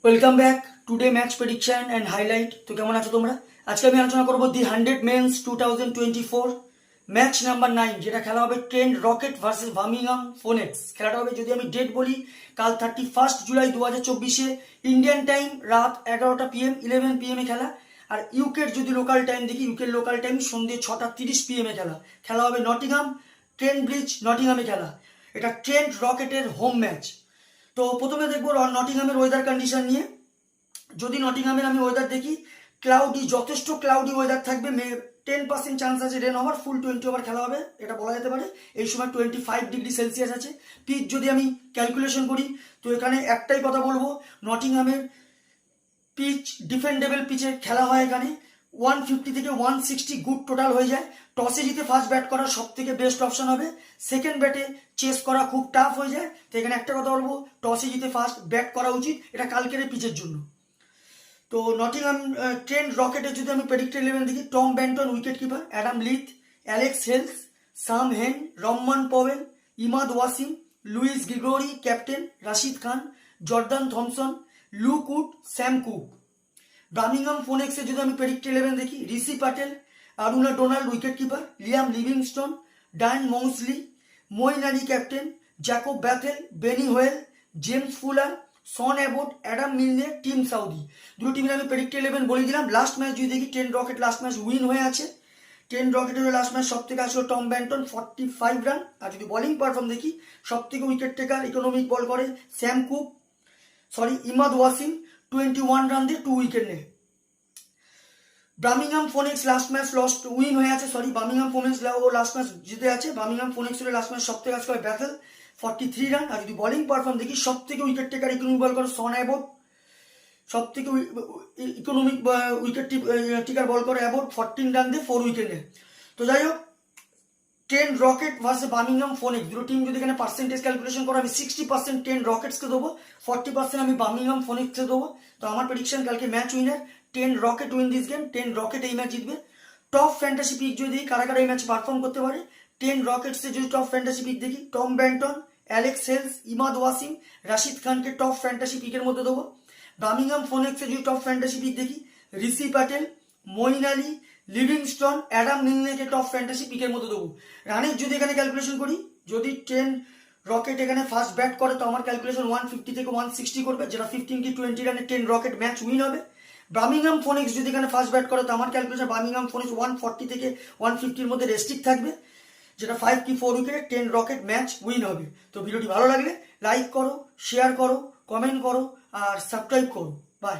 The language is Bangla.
Welcome back today match prediction and highlight. তো কেমন আছো তোমরা? আজকে আমি আলোচনা করবো দি 100 মেন্স 2024 ম্যাচ নাম্বার 9, যেটা খেলা হবে Trent rocket versus Birmingham phonics. খেলাটা হবে, যদি আমি ডেট বলি, কাল 31 জুলাই 2024 ইন্ডিয়ান টাইম রাত 11টা PM 11 PM খেলা। আর ইউকের যদি লোকাল টাইম দেখি, ইউকের লোকাল টাইম সন্ধ্যে 6:30 PM খেলা হবে নটিংহাম ট্রেন্ট ব্রিজ নটিংহামে খেলা। এটা ট্রেন্ট রকেটের হোম ম্যাচ। তো প্রথমে দেখবো নটিংহামের ওয়েদার কন্ডিশন নিয়ে। যদি নটিংহামের আমি ওয়েদার দেখি, ক্লাউডি, যথেষ্ট ক্লাউডি ওয়েদার থাকবে। 10% চান্স আছে রেন হওয়ার। ফুল 20 ওভার খেলা হবে, এটা বলা যেতে পারে। এই সময় 25°C আছে। পিচ যদি আমি ক্যালকুলেশন করি, তো এখানে একটাই কথা বলবো, নটিংহামের পিচ ডিফেন্ডেবল পিচে খেলা হয়। এখানে 150 থেকে 160 গুড টোটাল হয়ে যায়। টসে জিতে ফার্স্ট ব্যাট করা সব থেকে বেস্ট অপশন হবে। সেকেন্ড ব্যাটে চেস করা খুব টাফ হয়ে যায়। তো এখানে একটা কথা বলবো, টসে জিতে ফার্স্ট ব্যাট করা উচিত, এটা কালকের পিচের জন্য। তো নটিংহাম ট্রেন্ট রকেটের যদি আমি প্রেডিক্টেড 11 দেখি, Tom Banton wicket keeper, Adam Lyth, Alex Hales, Sam Hain, Rovman Powell, Imad Wasim, Lewis Gregory captain, Rashid Khan, Jordan Thompson, Luke Wood, Sam Cook. Birmingham ফোনেক্সে যদি আমি প্রেডিক্টেড 11 দেখি, Rishi Patel, Aneurin Donald wicket keeper, Liam Livingstone, Dan Mousley, Moeen Ali captain, Jacob Bethell, Benny Howell, James Fuller, Sean Abbott, Adam Milne, Tim Southee. দুটো টিমের আমি প্রেডিক্টেড 11 বলে দিলাম। লাস্ট ম্যাচ যদি দেখি, Trent rocket last match win হয়ে আছে। ট্রেন্ট রকেটের লাস্ট ম্যাচ সব থেকে আসলো টম ব্যান্টন 45 রান। আর যদি বোলিং পারফর্ম দেখি, সব থেকে উইকেট টেকার ইকোনমিক বল করে ইমাদ ওয়াসিম 21 রান দিয়ে 2 উইকেট নেয়। Birmingham phonics last match win হয়ে আছে। বার্মিংহাম ফোনেক্স লাস্ট ম্যাচ জিতে আছে। বার্মিংহাম ফোনেক্সের লাস্ট ম্যাচ সব থেকে আসলে ব্যাথেল 43 রান। আর যদি বোলিং পারফর্ম দেখি, সব থেকে উইকেট টেকার ইকোনমিক বল করে শন অ্যাবট, সব থেকে ইকোনমিক উইকেট টেকার বল করে অ্যাবট 14 রান দিয়ে 4 উইকেট নেয়। তো যাই হোক, Trent rocket versus Birmingham phonics, দুটো টিম যদি এখানে পার্সেন্টেজ ক্যালকুলেশন করো, আমি 60% ট্রেন্ট রকেটসকে দেবো, 40% আমি বার্মিংহাম ফোনেক্সকে দেবো। তো আমার প্রেডিকশন কালকে match winner Trent rocket win this game. Trent rocket এই ম্যাচ জিতবে। টপ ফ্যান্টাসি পিক যদি কারা কারা এই ম্যাচ পারফর্ম করতে পারে, ট্রেন্ট রকেটসে যদি টপ ফ্যান্টাসি পিক দেখি, Tom Banton, Alex Hales, Imad Wasim, Rashid খানকে টপ ফ্যান্টাসি পিকের মধ্যে দেবো। বার্মিংহাম ফোনেক্সে যদি টপ ফ্যান্টাসি পিক দেখি, ঋষি প্যাটেল, মইন আলী, লিভিংস্টন, অ্যাডাম মিলনেকে টপ ফ্যান্টাসি পিকের মধ্যে দেবো। রানের যদি এখানে ক্যালকুলেশন করি, যদি ট্রেন্ট রকেট এখানে ফার্স্ট ব্যাট করে, তো আমার ক্যালকুলেশন 150 থেকে 160 করবে, যেটা 15 কি 20 রানে ট্রেন্ট রকেট ম্যাচ উইন হবে। বার্মিংহাম ফোনেক্স যদি এখানে ফার্স্ট ব্যাট করে, তো আমার ক্যালকুলেশন বার্মিংহাম ফোনেক্স 140 থেকে 150-র মধ্যে রেস্ট্রিক্ট থাকবে, যেটা 5 কি 4 উইকেটে ট্রেন্ট রকেট ম্যাচ উইন হবে। তো ভিডিওটি ভালো লাগলে লাইক করো, শেয়ার করো, কমেন্ট করো আর সাবস্ক্রাইব করো। বাই।